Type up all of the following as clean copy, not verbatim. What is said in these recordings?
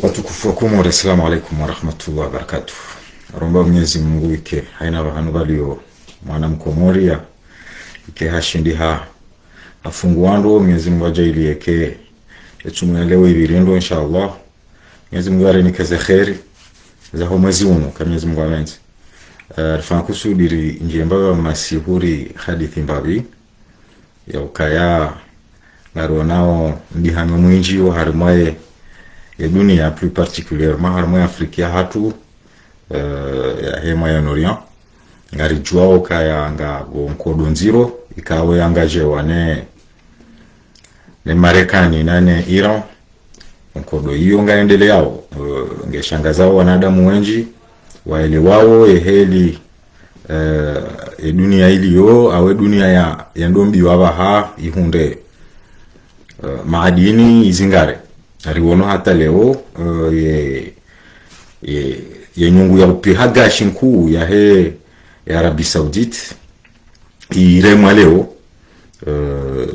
Watukufu wa Komori, assalamu alaikum warahmatullahi wabarakatuh. Romba Mwenyezi Mungu ike haina vahanu valio mwana mkomoria ike hashindi afunguando. Mwenyezi Mungu ajaili eke etumuelewe ibirindo inshallah. Mwenyezi Mungu arenikeze kheri za mwezi uno kama Mwenyezi Mungu amenzi. Rifana kusudiri njemba masihuri hadithi mbabi ya ukaya naronao ndihano mwinji wa harimaye ya dunia, plus particulièrement harmoya Afrika hatu ya hema ya Orient ngari juao kaya nga nkodo nziro ikawe angaje wane ne Marekani na ne Iran nkodo hiyo ngaendeleao ngeshangazao wanadamu wengi waelewao eheli dunia iliyo awe dunia ya ndombi wabaha ihunde maadini izingare ariwono hata leo ye nyungu ya upihaga shinku ya Arabia Saudite iremwa leo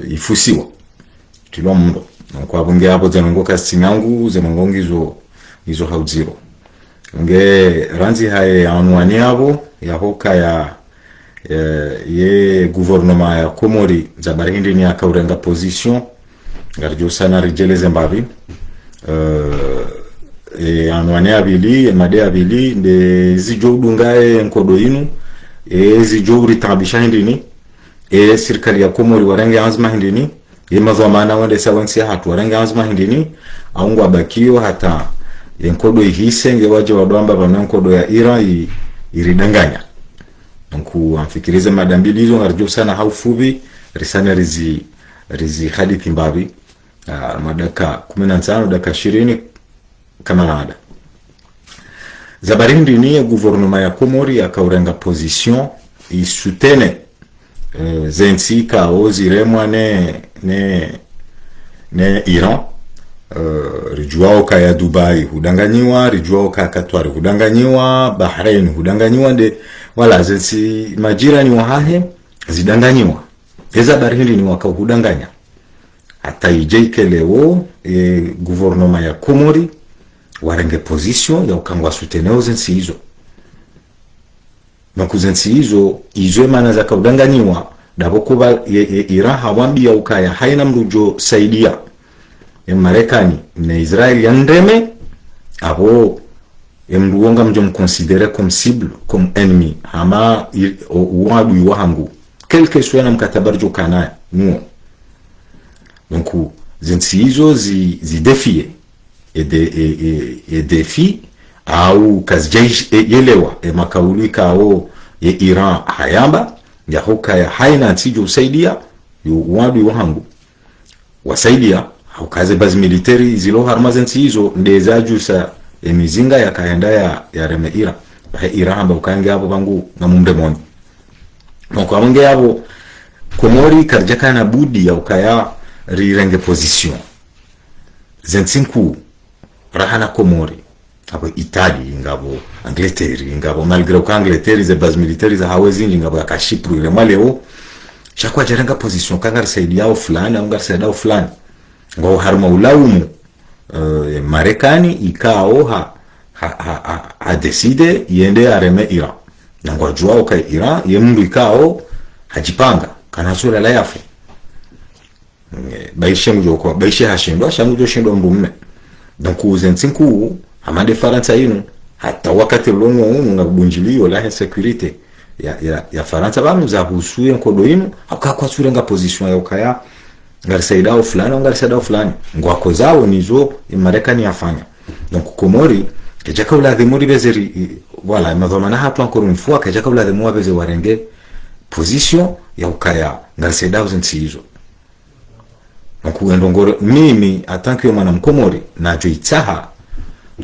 ifusiwa tilo mundo kwa bunge hapo zenongo kasinyangu zemongongizo hizo hauziro nge ranzi haye anwani hapo ya hoka ye gouvernement ya Komori zabari hindi ni akaurenga position ngarjo sana rijele Zimbabwe anwani abili made abili de zijo dungae nkodo inu zijo ritabisha hindini serikali ya Komori warange azma hindini mazamana wande sawansi hatu warange azma hindini aungwa bakio hata nkodo ihisenge waje wadwamba bana nkodo ya Iran iridanganya nku amfikirize madambili hizo ngarjo sana haufubi risana rizi hadithi mbabi madaka 15 dakika 20 kama nada zabarindi ni gouvernement ya Komori akaurenga position isutene zensika oziremwa ne Iran rijuao kaya Dubai hudanganyiwa, rijuao kaya Qatar hudanganyiwa, Bahrain hudanganyiwa, de wala zensi majirani wahahe zidanganyiwa. Eza barindi ni waka hudanganya hata ijeike leo gouvernement ya Komori warenge position ya ukangwa suteneo zensi hizo na kuzensi hizo maana za kaudanganyiwa dabo kuba Iran hawambi ya ukaya haina mrujo saidia Marekani na Israel yandeme abo mruonga mjo mconsidere comme cible comme ennemi hama wadu wahangu quelque soit na mkatabarjo kana nuo donc zensi hizo zi defie et défi au kazjej yelewa makauli kao ye Iran hayamba ya hoka ya haina tijo usaidia yu wadu wahangu wasaidia au kaze base military zilo harma zensi hizo ndezaju sa emizinga ya kaenda ya reme Iran hamba ukange hapo bangu na mumdemoni donc amonge hapo Komori karjaka na budi ya ukaya rirenge position zensinku rahana Komori hapo Italy ngabo Angleterre ngabo malgré que Angleterre ze base militaire za hawezi ngabo ya Kashipru ile maleo shakwa jarenga position kanga saidia au fulani au ngarsaida au fulani ngo harma ulaumu Marekani ikao ha decide yende areme Iran na ngo juao ka Iran yemndu ikao hajipanga kana sura la yafu baishe mjoko baishe hashindwa shamjo shindwa mrumme donc uzensinku amade Faransa inu hata wakati longo ngabunjilio la sécurité ya Faransa bamu za husuye nkodo inu akakwa sura nga position ya ukaya ngarsaida au fulani ngarsaida au fulani ngwako zao nizo Marekani yafanya donc Komori kejaka uladhimuri bezeri wala madhamana hatu encore une fois kejaka uladhimu wabeze warenge position ya ukaya ngarsaida zensi hizo donc ndongoro mimi atanki yo manam Komori na joitaha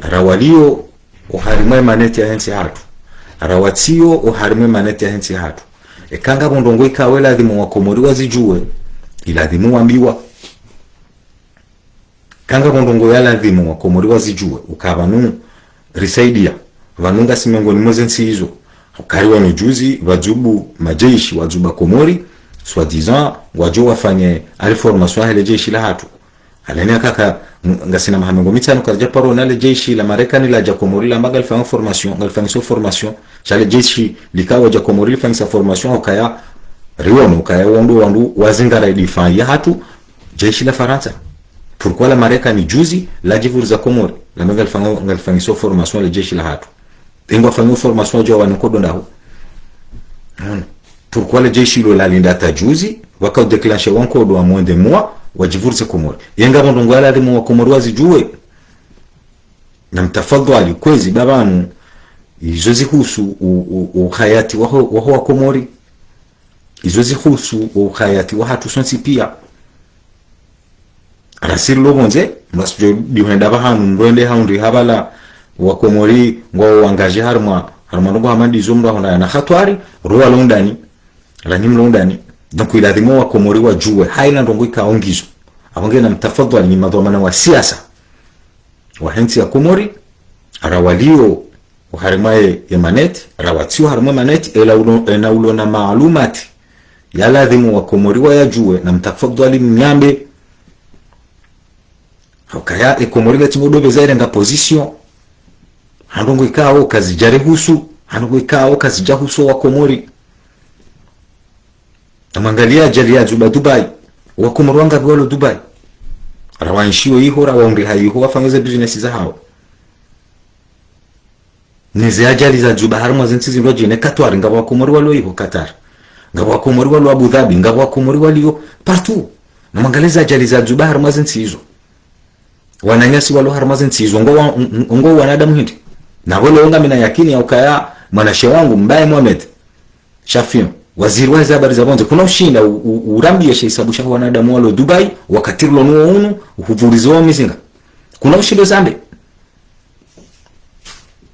rawalio uharimwe maneti ya hensi hatu rawatio uharimwe maneti ya hensi hatu ekanga bondongo ikawe ladhimu wa Komori wazijue iladhimu ambiwa kanga bondongo ya ladhimu wa Komori wazijue ukabanu risaidia vanunga simengoni mwezensi hizo ukariwa nujuzi wajubu majeshi wajuba Komori soi-disant wajo wafanye reformation ya jeshi la hatu alenia kaka ngasina mahamengo mitano karja paro nale jeshi la Marekani la Komori la magal fa formation ngal fa formation chale jeshi likawa Komori fa formation okaya riwono kaya wandu wazingara idifan ya hatu jeshi la Faransa. Pourquoi la Marekani juzi la jivur za Komori la magal fa formation le jeshi la hatu ingo fa formation jo wanakodo ndaho. Pourquoi le jeshi lo la linda ta juzi waka déclencher wankodo a moins de mois wajivurse Komori yenga mondongo ala de mu Komori wazijue na mtafadhali kwezi babanu izo zihusu uhayati wa Komori, izo zihusu uhayati wa hatu sonsi pia rasiri lobonze mnasjo diwenda bahanu ndwende haundi habala wa Komori ngo wangaje harma ndongo hamandi zo mndo na khatwari ruwa londani la nim londani. Donc il a des mots à Komori wa juwe haina ndongo ikaongizo abonge na mtafadhali ni madhamana wa siasa wa hensi ya Komori arawalio uharimaye emanet rawatio harimo manet ela ulo na maalumati ya ladhimu wa Komori wa yajue na mtafadhali mnyambe hokaya Komori gati ngodobe zaire nga position handongo ikao kazi jarehusu handongo ikao kazi jahusu wa Komori. Amangalia ajali ya Dubai wa Komori wanga bwalo Dubai rawanshio iho rawaungi haiho wafangeze business za hao neze ajali za Dubai harimo zinsizi ndoje ne Qatar ngabo wa Komori walo iho Qatar ngabo wa Komori walo Abu Dhabi ngabo wa Komori walio partout. Na mangaliza ajali za Dubai harimo zinsizo wananyasi walo harimo zinsizo ngo wanadamu hindi na wale onga mina yakini ya ukaya mwanashe wangu mbaye Mohamed Shafin waziri wa habari za bonde kuna ushinda urambie sheisabusha wanadamu walo Dubai wakati lono unu uhuvurizo wa mizinga kuna ushinda zambe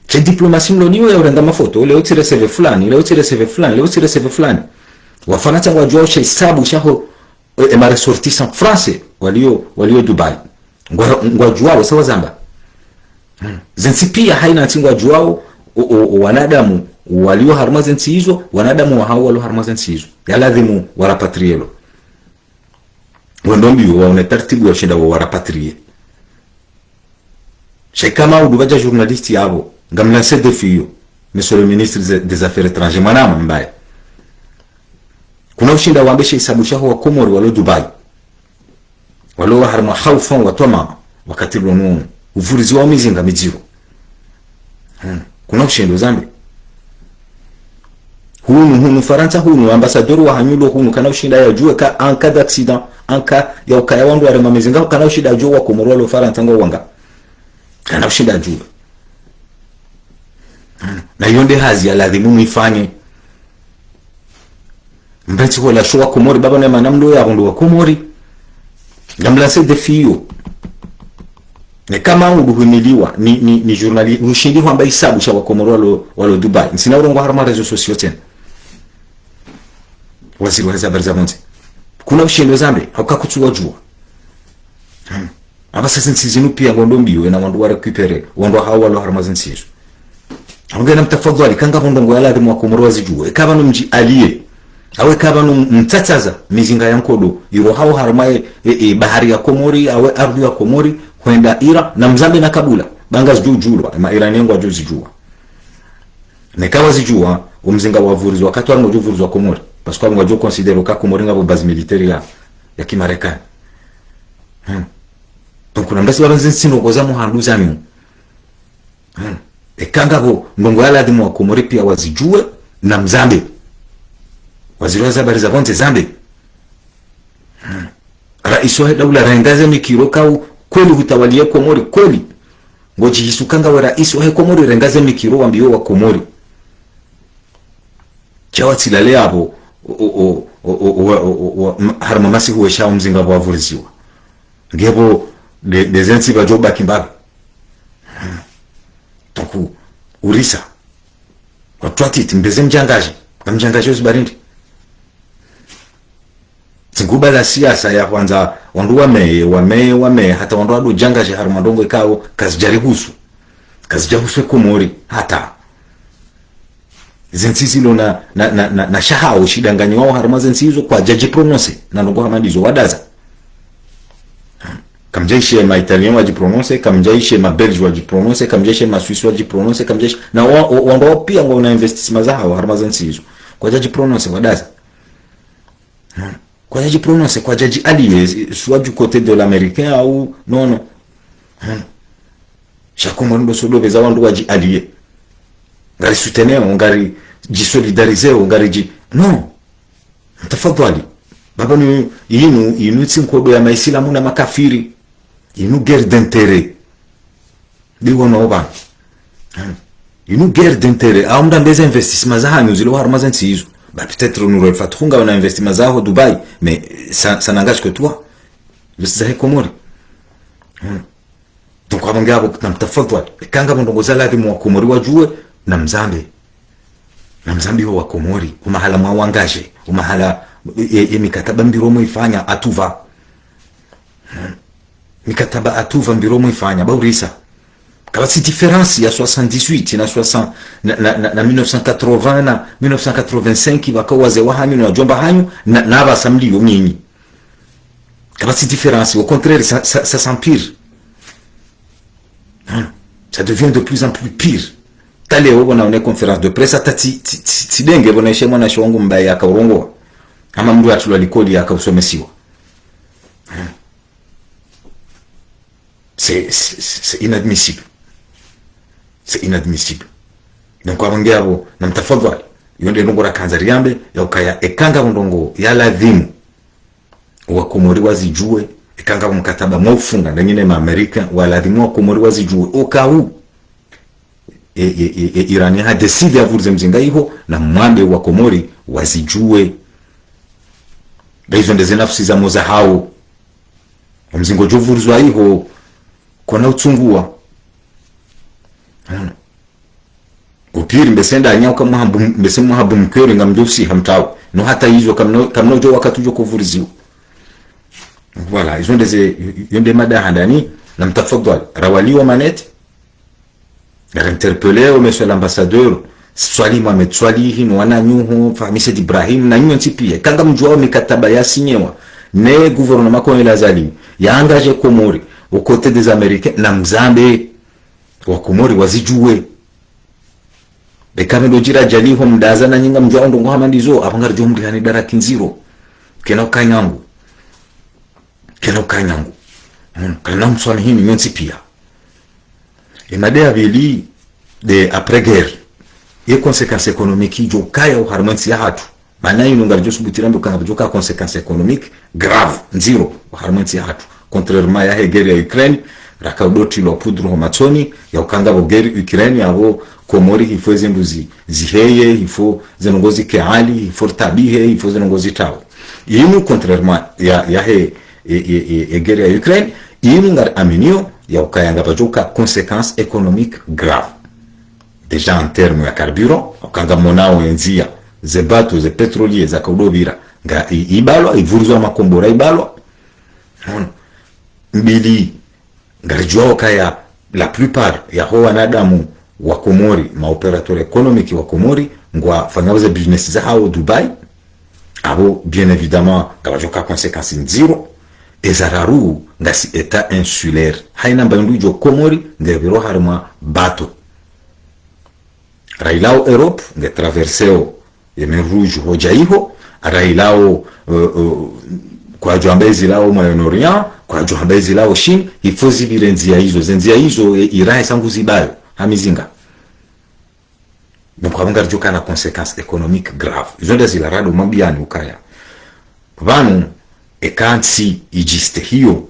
che diplomasi mloniwe ya urenda mafoto leo tire CV fulani leo tire CV fulani leo tire CV fulani wafanata wajua sheisabusha ho ema ressortissant français walio Dubai ngwajua sawa zamba zensi pia haina tingwa juao wanadamu walio harmazensi hizo wanadamu wa hao walio harmazensi hizo ya lazima warapatrielo wendombi waone taratibu ya shinda warapatrie shekama udubaja journaliste yabo ngamlanse defio monsieur le ministre des affaires étrangères manama mbaye kuna ushinda waambeshe isabusha wa Komori walio Dubai walio harma khawfan wa tama wakati lono uvurizi wa mizinga mijiro kuna ushinda zambi hunu Faransa hunu ambassadeur wa hanyulo hunu kana ushinda ya jua ka en cas d'accident en cas ya ukaya wandu wale mamezinga kana ushinda jua wa Komori walo Faransa ngo wanga kana ushinda jua na yonde hazi ya lazima muifanye mbeti kwa la showa Komori baba na manamdo ya wandu wa Komori ngamlase defio ne kama uduhimiliwa ni journalist ushindi hamba isabu sha wa Komori walo Dubai nsina urongo harma rezo sociaux tena waziri wa habari za bonde kuna ushindi zambe haukakuchua jua abasa sensizinu pia ngondo mbio na wandu wa recupérer wandu hao walo harma zensizo angena mtafadhali kanga ndongo yala de wa Komori wazijue kaba no mji aliye awe kaba no mtataza mizinga ya nkodo yiro hao harma bahari ya Komori awe ardhi ya Komori kwenda Ira na Mzambe na Kabula banga zijujulwa ma Irani yangu ajuzijua nekawa zijua umzinga wa vurizi wakati wa ngojuvurizi wa Komori parce que ngojua considère ka Komori ngabo base militaire ya kimarekani donc kuna mbasi babanzi sino goza muhanduza ni ekanga bo ndongo yala dimu wa Komori pia wazijue na Mzambe waziri wa habari za bonde Zambe rais wa daula rengaze mikiro kweli hutawalia Komori kweli ngoji hisukanga wa rais wa Komori rengaze mikiro wambio wa Komori chawa tilale abo harma masi huwe shao mzinga wa vuriziwa ngebo dezensi bajoba kimbaga toku urisa watwatiti mbeze mjangaje uzibarindi tiguba la siasa ya kwanza wandu wame hata wandu adu jangaje harma ndongo ikao kazijahusu Komori hata zensizi lo na shaha ushidanganywa harma zensizo kwa jaji prononce na ndongo hamadizo wadaza kamjaishi ma italien wajiprononce, kamjaishi ma belge wajiprononce, kamjaishi ma suisse wajiprononce, kamjaishi na wao pia wana investment zao harmazansi hizo kwa jaji prononce wadaza kwa jaji prononce kwa jaji allié soit du côté de l'américain ou non chakombo ndo sodo beza wandu waji allié ngari soutenir ngari jisolidariser ngari ji non tafadhali baba ni inu tsinkodo ya maislamu na makafiri inu guerre d'intérêt digo no ba inu guerre d'intérêt au mda des investissements za hanyu zilo harmazansi hizo bah peut-être nous refatunga on a investi mazao Dubai mais ça n'engage que toi le Zahe Komori donc abangabo namtafadhali kanga ndongo zaladi mu Komori wajue na Mzambe wa Komori umahala mwawangaje umahala mikataba mbiro muifanya atuva mikataba atuva mbiro muifanya baurisa kama si différence ya 78 na 60 na 1980 na 1985 bakawaze wahanyu na jomba hanyu na abasamliyo nyinyi kama si différence au contraire ça s'empire ça devient de plus en plus pire taleo bona une conférence de presse atati tidenge bona shema na shongo mbaya akaurongo ama mdu atulwa likoli akausomesiwa c'est inadmissible. C'est inadmissible. Donc abangea abo na mtafadhali yonde ndongora kanza riambe ya ukaya ekanga ndongo ya ladhimu wa Komori wazijue ekanga mkataba maufunga na nyine ma Amerika wa ladhimu wa Komori wazijue okau Irani ha decide avurze mzinga hiho na mwambe wa Komori wazijue hizo ndeze nafsi za moza hao mzingo jovuruzwa hiho kona utungua upiri mbesenda anyauka muhambu mbese muhambu mkere ngamjosi hamtao no hata hizo kamno jo wakati jo kuvuriziwa voilà hizo ndeze yonde mada handani na mtafadhali rawaliwa maneti na interpeller monsieur l'ambassadeur Swali Mohamed Swalihi mwana nyuhu famisi Ibrahim na nyuhu pia kanga mjua mikataba ya sinyewa ne gouvernement ko ilazali ya engagé Komori aux côtés des Américains na Mzambe wa Komori wazijue bekame dojira jali ho mdaza na nyinga mjua ndongo hamandizo abangar jo mdihani daraki nziro kena kanyangu kana mswali hini nyonsi pia imade abili de après guerre et conséquences économiques jo kaya au harmansi ya hatu maana inonga jo subutirambe kanga jo ka conséquences économiques grave nziro au harmansi ya hatu contrairement ya guerre ya Ukraine rakadoti lo poudre ho matoni ya ukanga bo guerre Ukraine yabo Komori ifoze nduzi ziheye ifo zenongozi keali ifo tabihe ifo zenongozi tao yinu contrairement ya guerre ya Ukraine yinu ngar aminio ya ukayanga bajoka conséquences économiques graves déjà en termes ya carburant ukanga monao enzia zebato ze pétrolier za kaudobira nga ibalwa ivuruzwa makombora ibalwa mbili ngarijwa kaya la plupart ya ho wanadamu wa Komori ma opérateur économique wa Komori ngwa fanyaza business za hao Dubai abo bien évidemment ngabajoka conséquences nziro ezararu ngasi état insulaire haina mbandu jo Komori ngebiro harma bato railao Europe nge traverseo yemen rouge hojaiho railao kwa joambezi lao Moyen-Orient kwa joambezi lao Chine ifozi birenzia hizo Iran sangu zibayo hamizinga donc abanga joka na conséquences économiques graves zonda zilarado mabiani ukaya vanu ekansi ijiste hiyo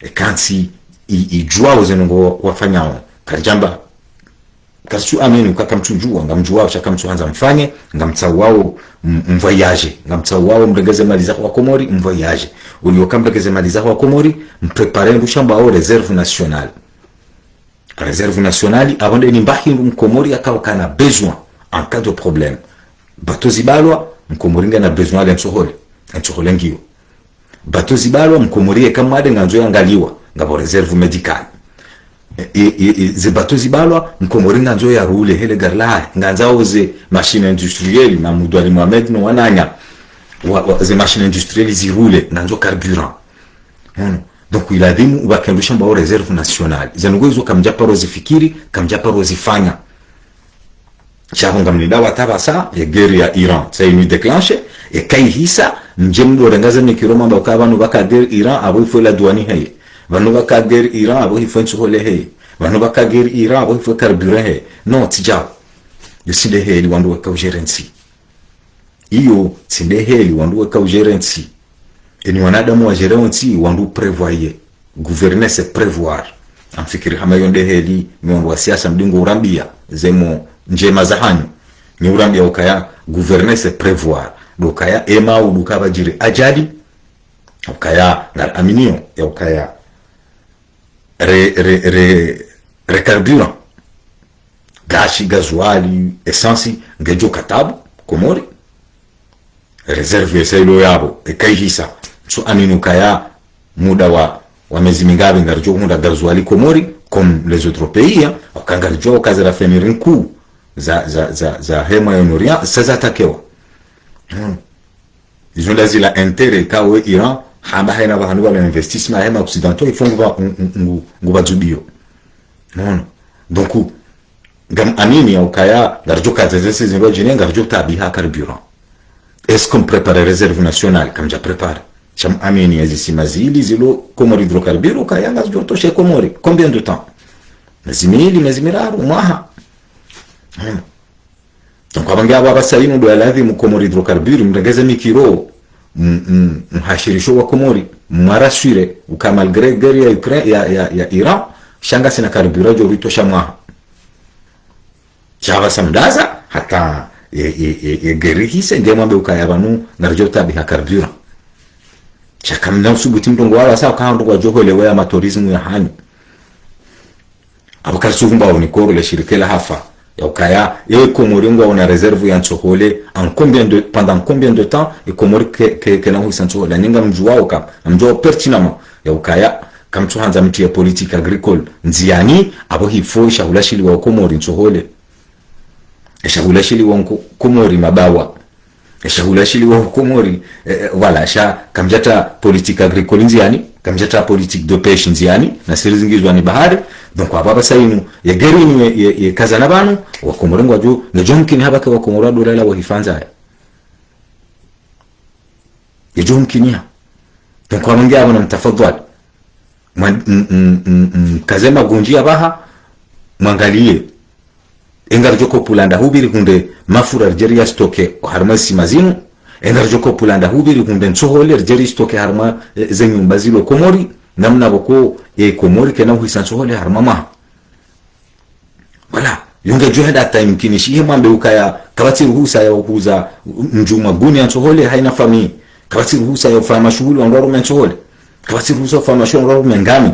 ekansi ijua zenongo wafanyao karjamba kasu amenu kakamtujua ngamjua chakamtu anza mfanye ngamtsau wao mvoyage ngamtsau wao mregeze mali za kwa Komori mvoyage uliokambregeze mali za kwa Komori mprepare ndushamba au réserve nationale avant de nimbahi mkomori akao kana besoin en cas de problème bato zibalwa mkomori ngana besoin de nsohole ngio bato zibalwa mkomori kamade nganzo yangaliwa ngabo réserve médicale ze bato zibalwa mkomori nganzo ya rule hele garla nganza oze machine industrielle na mudwali Mohamed no wananya ze machine industrielle zirule nanzo carburant. Donc iladhimu ubakendusha mbao reserve nationale zanugwezo kamjaparo zifikiri kamjaparo zifanya chahonga mnidawa tabasa ya geri ya Iran sa inu déclenché e kai hisa njemdo rengaza mikiroma mbaka banu bakader Iran abo ifo la douane hay banu bakader Iran abo ifo nsuhole hay banu bakader Iran abo ifo carburant hay non tijao yosinde heli wandu waka ujerensi iyo tsinde heli wandu waka ujerensi eni wanadamu wa gerensi wandu prévoyer gouverner c'est prévoir amfikiri hama yonde heli miongo wa siasa mdingo urambia zemo njema za hanyu ni urambia ukaya gouverner c'est prévoir dokaya ema udukaba jiri ajali ukaya na aminio ya ukaya re carburant gashi gazuali essence ngejo katabu komori reserve selo yabo ekaihisa so aminu kaya muda wa mezi mingabe ngarjo muda gazuali komori comme les autres pays wakangarjo kazara fenirin ku za hema ya Orient sasa takewa ils ont la intérêt kawe Iran hamba haina bahanu ba investissement hema occidentaux ifongo nguba zubio non donc gam anini au kaya garjo kazese zingo jine garjo tabiha carburant est-ce qu'on prépare réserve nationale comme déjà prépare cham amini azisi mazili zilo komori hydrocarbures kaya garjo to chez komori combien de temps mazimili mazimiraru mwaha donc abanga aba basainu do alavi mu komori hydrocarbures mrengeze mikiro mhashirisho wa komori marasure uka malgré guerre ya Ukraine ya Iran shanga sina carburant jo rito shamwa chava samdaza hata ye gerihise ngema be ukayabanu ngarjo tabi ha carburant chakamna usubuti mtongo wala sawa kaando kwa joho lewe ya matorismu ya hanyu abakar suvumba unikoro le shirikela hafa ya ukaya ye komoringo ona reserve ya nsohole pendant combien de temps et komori ke na huisanso la ninga mjua uka mjua pertinemment ya ukaya kamtu hanza mti ya politique agricole nziani abo hifo shahulashili wa komori nsohole shahulashili wa komori mabawa shahulashili wa komori voilà sha kamjata politique agricole nziani kamjata politique de pêche nziani na siri zingizwa ni bahari donc ababa sainu ya gerini ye kazana banu wa komorengo aju na jomkini habaka wa komora dola wa hifanza ya jomkini ya donc kwa mungia wana mtafadhali kazema gunjia baha mwangalie engarjoko pulanda hubiri kunde mafura Algeria stoke harma simazinu engarjoko pulanda hubiri kunde nsohole Algeria stoke harma zenyu mbazilo komori namna boko ye komori kena huisansohole harma ma wala yunge joheda time kinishi mwambe ukaya kabati ruhusa ya kuuza njuma guni ansohole haina fami kabati ruhusa ya kufanya shughuli wangaro mensohole kabati ruhusa kufanya shughuli wangaro mengami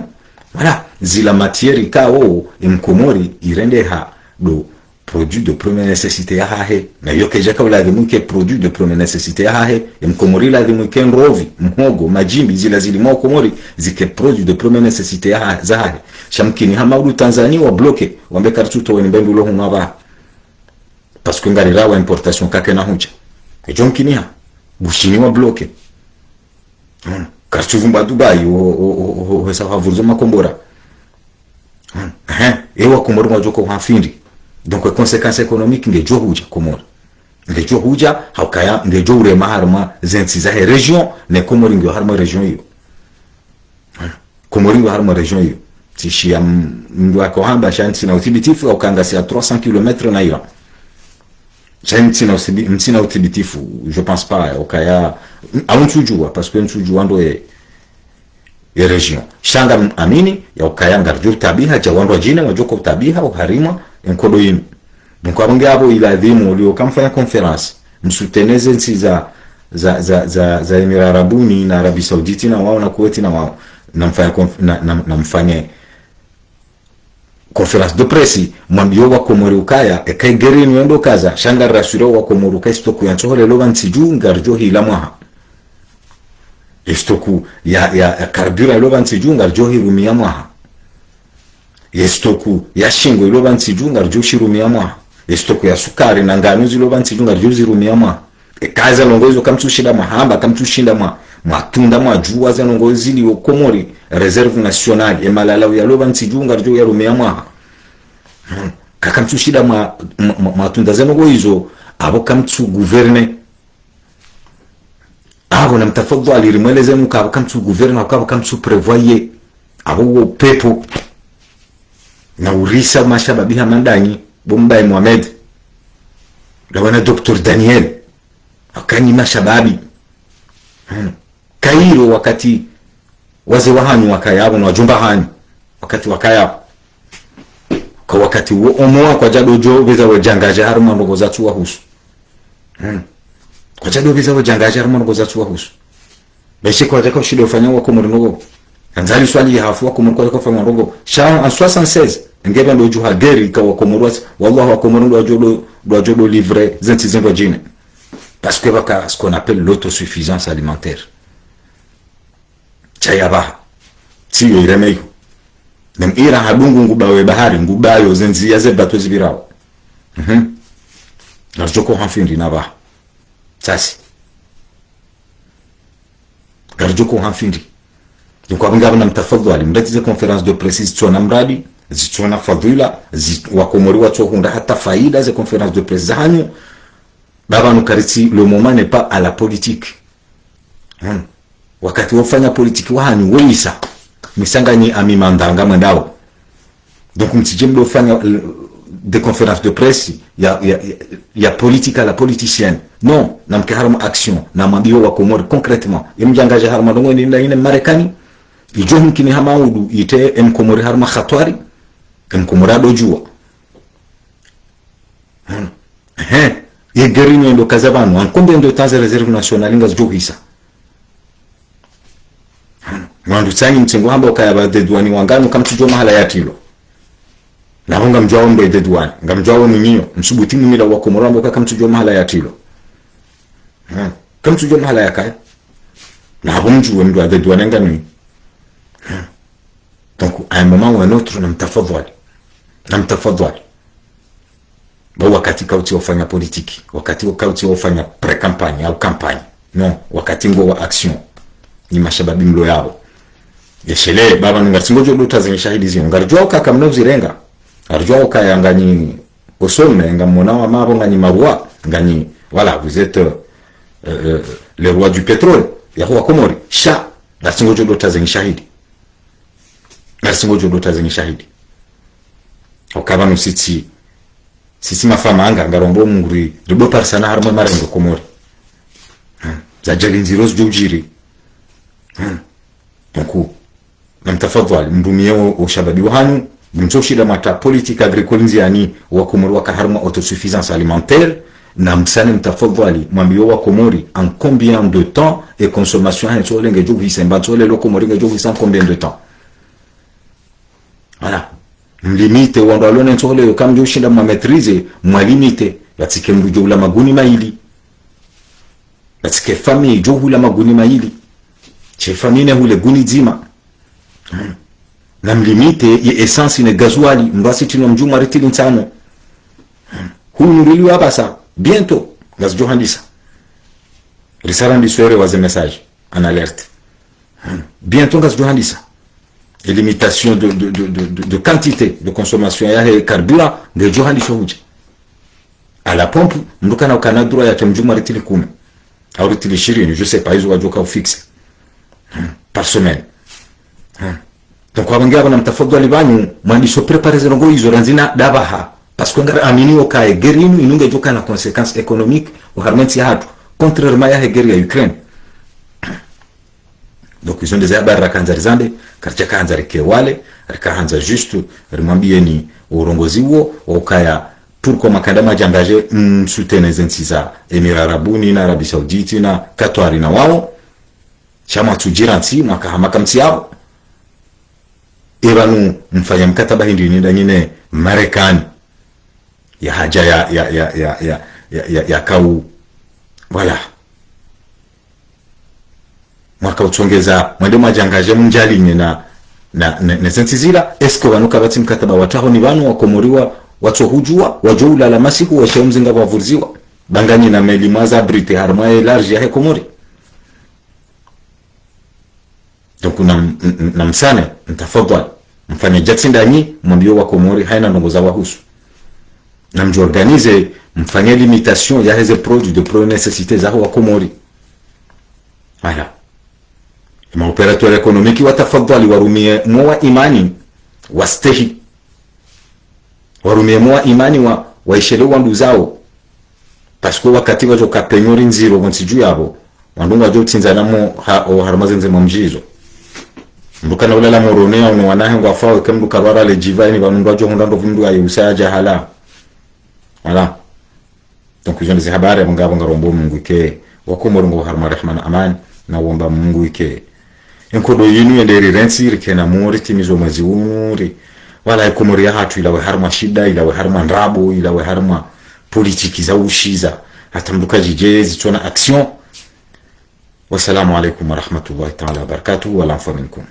wala zila matieri kao imkomori irende ha do produit de première nécessité ya hahe na yoke jaka ula dimu ke produit de première nécessité ya hahe imkomori la dimu ke nrovi mhogo majimbi zila zilimo komori zike produit de première nécessité ya za hahe shamkini hamaulu Tanzania wa bloqué wambe kartuto wani mbembi ulo hunaba parce que ngari rawa importation kake na huncha ejomkini ha bushini wa bloqué kartuvumba Dubai o hesa favorizo makombora ewa komori mwajoko hafindi donc conséquences économiques ngejo huja komori ngejo huja haukaya ngejo urema harma zensi za region ne komori ngejo harma region hiyo komori ngejo harma region hiyo tishi mndwa ko hamba shanti na uthibitifu au kangasi à 300 km na Iran shanti na mtina uthibitifu je pense pas aukaya aunchujua parce que nchujua ndo e region shanga amini ya ukaya ngarjo tabiha jawando jina wajoko tabiha uharima enkodo yinu donc abonge abo iladhimu ulio kamfanya conference msuteneze nsi za Emirati Arabuni na Arabia Sauditi na wao na Kuwait na wao namfanye conference de presse mwambio wa komori ukaya ekegeri niendo kaza shanga rasuro wa komori ukaistoku yanchohole loba nsiju ngarjo hila mwaha istoku ya carburant loba nsiju ngarjo hirumia mwaha yestoku ya shingo iloba nsijunga rjo shirumia mwa yestoku ya sukari na ngano ziloba nsijunga rjo zirumia mwa kaza longozo kamtushida mahamba kamtushinda matunda majua za longozi li Komori reserve nationale emalala ya loba nsijunga rjo ya rumea mwa kakamtushida matunda za longozo abo kamtu gouverne abo na mtafadhali alirimweleze mka kamtu gouverne abo kamtu prévoyer abo pepo na urisa mashababiha mandanyi Bombay Mohamed lawana Dr. Daniel akani mashababi Kairo wakati waze wahanu wakayabo na wajumba hani wakati wakayabo kwa wakati omoa kwa jadojo beza wajangaje haruma ndogo za tuwa husu kwa jado beza wajangaje haruma ndogo za tuwa husu beshe kwa jaka ushido ufanya wako murinogo kanzali swali ya hafu wako murinogo kwa fanya ndogo shaa en 76 ngeba ndo juha geri kwa wako muruwa wallahu wako muruwa dojo livre zenti zimbo jine parce que baka ce qu'on appelle l'autosuffisance alimentaire chayaba tiyo iremeyo nem ira hadungu ngubawe bahari ngubayo zenzi yaze batwe zibirao garjoko hanfindi naba sasi garjoko hanfindi donc abangaba na mtafadhali mdatize conference de presse tsona mradi zitsona fadhila wakomori watu hunda hata faida za conference de presse hanyu baba nukariti le moment n'est pas à la politique wakati wafanya politiki wahani weisa misanganyi amimandanga mwendao donc mtijemdo fanya des conférences de presse ya politique à la politicienne non namke harama action na mabio wa Komori concrètement imjangaje harama dongo ni ina Marekani ijo mkini hamaudu ite Komori harama khatwari Komorado jua yegerino ndo kazabano en combien de temps réserve nationale ngas johisa mwandu tsani mtsengo hamba ukayaba dedwani wangano kamtijwa mahala ya tilo na honga mjwao mbe dedwani ngamjwao mnyio msubuti mimila wa Komoro mboka kamtijwa mahala ya tilo kamtijwa mahala ya kaya na humjwe mdu dedwani ngani donc à un moment ou un autre namtafadhali ba wakati kauti wafanya politiki wakati kauti wafanya pre-campagne au campagne non wakati ngo wa action ni mashababi mlo yao yeshele baba ngarsingojo dota zenye shahidi zio ngarjwa kaka mnozirenga arjwa kaya ngani osome ngamona wa mabo ngani marwa ngani voilà vous êtes le roi du pétrole ya huwa Komori sha ngarsingojo dota zenye shahidi ngarsingojo dota zenye shahidi okaba nusiti sisi mafama anga ngarombo munguri ribo parsana harma marengo Komori za jalinziros jujiri donc namtafadhali mdumie o shababi wahanu mtoshida mata politique agricole nziani wa Komori wa harma autosuffisance alimentaire na msane mtafadhali mwambio wa Komori en combien de temps et consommation hato lenge jugisa mbatole lo Komori nge jugisa en combien de temps voilà limite wandalo nentole yo kamjo shinda ma maîtriser mwa limite yatike mrujo ula maguni maili yatike famille jo hula maguni maili che famille hule guni zima na limite ye essence ne gasoili mbasi tino mjuma retili ntano hulu nurili hapa sa bientôt gas johandisa risala ndiswere waze message en alerte bientôt gas johandisa et limitation de quantité de consommation ya carburant de johandi shouje à la pompe nduka na kanadura ya temjuma ritili 10 au ritili 20 je sais pas hizo wajoka au fixe par semaine donc wabangaba na mtafadhali banyu mwandiso prepare zongo hizo ranzina dabaha parce que ngara amini okae gerinu inunge joka na conséquences économiques au harmenti ya hatu contrairement ya guerre ya Ukraine. Donc ils ont des habari rakanzarizande karcha kanzari kewale rikaanza juste rimwambie ni urongozi huo ukaya turko makadama jangaje msutene zensi za Emirati Arabuni na Arabia Saudite na Qatar na wao chama tujiranti makahamaka mtiabo ebanu mfanya mkataba hindi ni ndanyine Marekani ya haja ya kau voilà mwaka utongeza mwende majangaje mjali na sensizila esko banuka bati mkataba wataho ni banu wakomoriwa watu hujua wajoula la masiku wa shemzinga bavurziwa bangani na meli mwaza brite harma large ya Komori. Donc na msane mtafadhali mfanye jati ndani mwambio wa Komori haina ndongoza wahusu na mjiorganize mfanye limitation ya hizo produits de première nécessité za wa Komori. Voilà. Ma operateur économique watafadhali warumie mwa imani wastehi, warumie mwa imani waishele wandu zao, parce que wakati wajo kapenyori nziro nsiju yabo wandunga jo tinzana mo haramazenze mumjizo mbukana wala morone au wanahe ngwafa kemdu karwara le jivaini banunga jo hundando vimdu ayi usaja hala. Voilà. Donc je ne sais habari mungabo ngarombo Mungu ke wakomoro ngo harma rahman aman na womba Mungu ke enkodo yinu enderi rensir kena muri timizo mazi umuri wala Komori ya hatu ilawe harma shida, ilawe harma ndrabo, ilawe harma politiki za ushiza hata mduka jijezi tuna action. Wassalamu alaikum wa rahmatullahi ta'ala wa barakatuh wa lanfa minkum.